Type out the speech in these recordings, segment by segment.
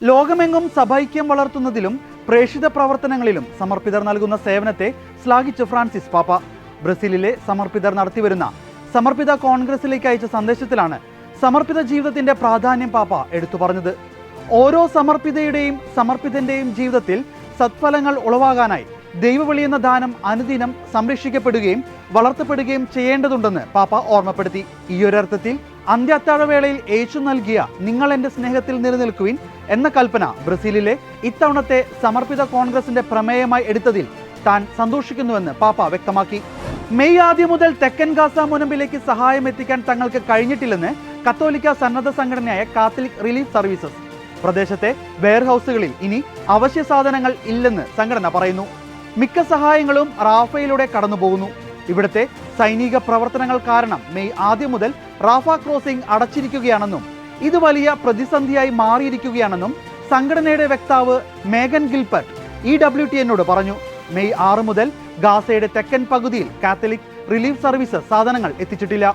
ലോകമെങ്ങും സഭൈക്യം വളർത്തുന്നതിലും പ്രേക്ഷിത പ്രവർത്തനങ്ങളിലും സമർപ്പിതർ നൽകുന്ന സേവനത്തെ ശ്ലാഘിച്ച് ഫ്രാൻസിസ് പാപ്പ ബ്രസീലിലെ സമർപ്പിതർ നടത്തിവരുന്ന സമർപ്പിത കോൺഗ്രസിലേക്ക് അയച്ച സന്ദേശത്തിലാണ് സമർപ്പിത ജീവിതത്തിന്റെ പ്രാധാന്യം പാപ്പ എടുത്തു പറഞ്ഞത്. ഓരോ സമർപ്പിതയുടെയും സമർപ്പിതന്റെയും ജീവിതത്തിൽ സത്ഫലങ്ങൾ ഉളവാകാനായി ദൈവവിളി എന്ന ദാനം അനുദിനം സംരക്ഷിക്കപ്പെടുകയും വളർത്തപ്പെടുകയും ചെയ്യേണ്ടതുണ്ടെന്ന് പാപ്പ ഓർമ്മപ്പെടുത്തി. ഈയൊരർത്ഥത്തിൽ അന്ത്യാത്താഴവേളയിൽ യേശു നൽകിയ "നിങ്ങൾ എൻ്റെ സ്നേഹത്തിൽ നിലനിൽക്കുവിൻ" എന്ന കൽപ്പന ബ്രസീലിലെ ഇത്തവണത്തെ സമർപ്പിത കോൺഗ്രസിന്റെ പ്രമേയമായി എടുത്തതിൽ താൻ സന്തോഷിക്കുന്നുവെന്ന് പാപ്പ വ്യക്തമാക്കി. മെയ് ആദ്യം മുതൽ തെക്കൻ ഗാസ മുനമ്പിലേക്ക് സഹായം എത്തിക്കാൻ തങ്ങൾക്ക് കഴിഞ്ഞിട്ടില്ലെന്ന് കത്തോലിക്ക സന്നദ്ധ സംഘടനയായ കാത്തലിക് റിലീഫ് സർവീസസ്. പ്രദേശത്തെ വെയർഹൌസുകളിൽ ഇനി അവശ്യ സാധനങ്ങൾ ഇല്ലെന്ന് സംഘടന പറയുന്നു. മിക്ക സഹായങ്ങളും റാഫയിലൂടെ കടന്നുപോകുന്നു. ഇവിടുത്തെ സൈനിക പ്രവർത്തനങ്ങൾ കാരണം മെയ് ആദ്യം മുതൽ റാഫ ക്രോസിംഗ് അടച്ചിരിക്കുകയാണെന്നും ഇത് വലിയ പ്രതിസന്ധിയായി മാറിയിരിക്കുകയാണെന്നും സംഘടനയുടെ വക്താവ് മേഗൻ ഗിൽപർട്ട് EWTN പറഞ്ഞു. മെയ് 6 മുതൽ ഗാസയുടെ തെക്കൻ പകുതിയിൽ കാത്തലിക് റിലീഫ് സർവീസസ് സാധനങ്ങൾ എത്തിച്ചിട്ടില്ല.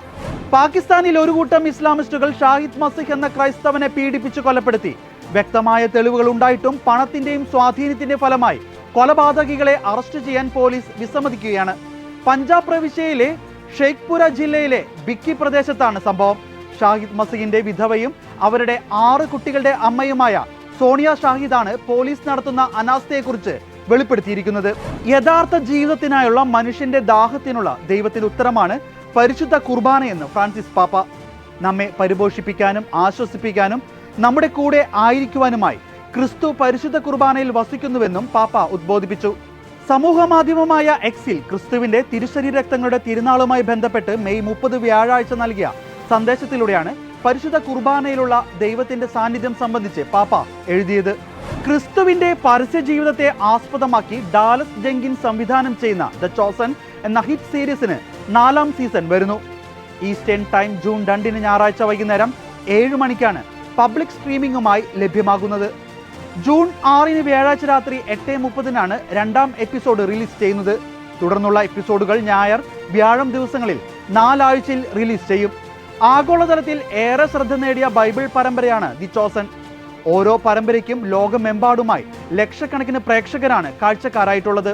പാകിസ്ഥാനിൽ ഒരു കൂട്ടം ഇസ്ലാമിസ്റ്റുകൾ ഷാഹിദ് മസിഹ് എന്ന ക്രൈസ്തവനെ പീഡിപ്പിച്ച് കൊലപ്പെടുത്തി. വ്യക്തമായ തെളിവുകൾ ഉണ്ടായിട്ടും പണത്തിന്റെയും സ്വാധീനത്തിന്റെ ഫലമായി കൊലപാതകികളെ അറസ്റ്റ് ചെയ്യാൻ പോലീസ് വിസമ്മതിക്കുകയാണ്. പഞ്ചാബ് പ്രവിശ്യയിലെ ഷെയ്ഖ്പുര ജില്ലയിലെ ബിക്കി പ്രദേശത്താണ് സംഭവം. ഷാഹിദ് മസിഹിന്റെ വിധവയും അവരുടെ 6 കുട്ടികളുടെ അമ്മയുമായ സോണിയ ഷാഹിദാണ് പോലീസ് നടത്തുന്ന അനാസ്ഥയെക്കുറിച്ച് വെളിപ്പെടുത്തിയിരിക്കുന്നത്. യഥാർത്ഥ ജീവിതത്തിനായുള്ള മനുഷ്യന്റെ ദാഹത്തിനുള്ള ദൈവത്തിന്റെ ഉത്തരമാണ് പരിശുദ്ധ കുർബാനയെന്ന് ഫ്രാൻസിസ് പാപ്പ. നമ്മെ പരിപോഷിപ്പിക്കാനും ആശ്വസിപ്പിക്കാനും നമ്മുടെ കൂടെ ആയിരിക്കുവാനുമായി ക്രിസ്തു പരിശുദ്ധ കുർബാനയിൽ വസിക്കുന്നുവെന്നും പാപ്പ ഉദ്ബോധിപ്പിച്ചു. സമൂഹ മാധ്യമമായ എക്സിൽ ക്രിസ്തുവിന്റെ തിരുശരീര രക്തങ്ങളുടെ തിരുനാളുമായി ബന്ധപ്പെട്ട് മെയ് 30 വ്യാഴാഴ്ച നൽകിയ സന്ദേശത്തിലൂടെയാണ് പരിശുദ്ധ കുർബാനയിലുള്ള ദൈവത്തിന്റെ സാന്നിധ്യം സംബന്ധിച്ച് പാപ്പ എഴുതിയത്. ക്രിസ്തുവിന്റെ പരസ്യ ജീവിതത്തെ ആസ്പദമാക്കി ഡാലസ് ജെങ്കിൻ സംവിധാനം ചെയ്യുന്ന ദ ചോസൻ എന്ന ഹിറ്റ് സീരീസിന് 4ാം സീസൺ വരുന്നു. ഈസ്റ്റേൺ ടൈം ജൂൺ 2 ഞായറാഴ്ച വൈകുന്നേരം 7 മണിക്കാണ് പബ്ലിക് സ്ട്രീമിംഗുമായി ലഭ്യമാകുന്നത്. ജൂൺ 6 വ്യാഴാഴ്ച രാത്രി 8:30 2ാം എപ്പിസോഡ് റിലീസ് ചെയ്യുന്നത്. തുടർന്നുള്ള എപ്പിസോഡുകൾ ഞായർ, വ്യാഴം ദിവസങ്ങളിൽ 4 ആഴ്ചയിൽ റിലീസ് ചെയ്യും. ആഗോളതലത്തിൽ ഏറെ ശ്രദ്ധ നേടിയ ബൈബിൾ പരമ്പരയാണ് ദി ചോസൻ. ഓരോ പരമ്പരയ്ക്കും ലോകമെമ്പാടുമായി ലക്ഷക്കണക്കിന് പ്രേക്ഷകരാണ് കാഴ്ചക്കാരായിട്ടുള്ളത്.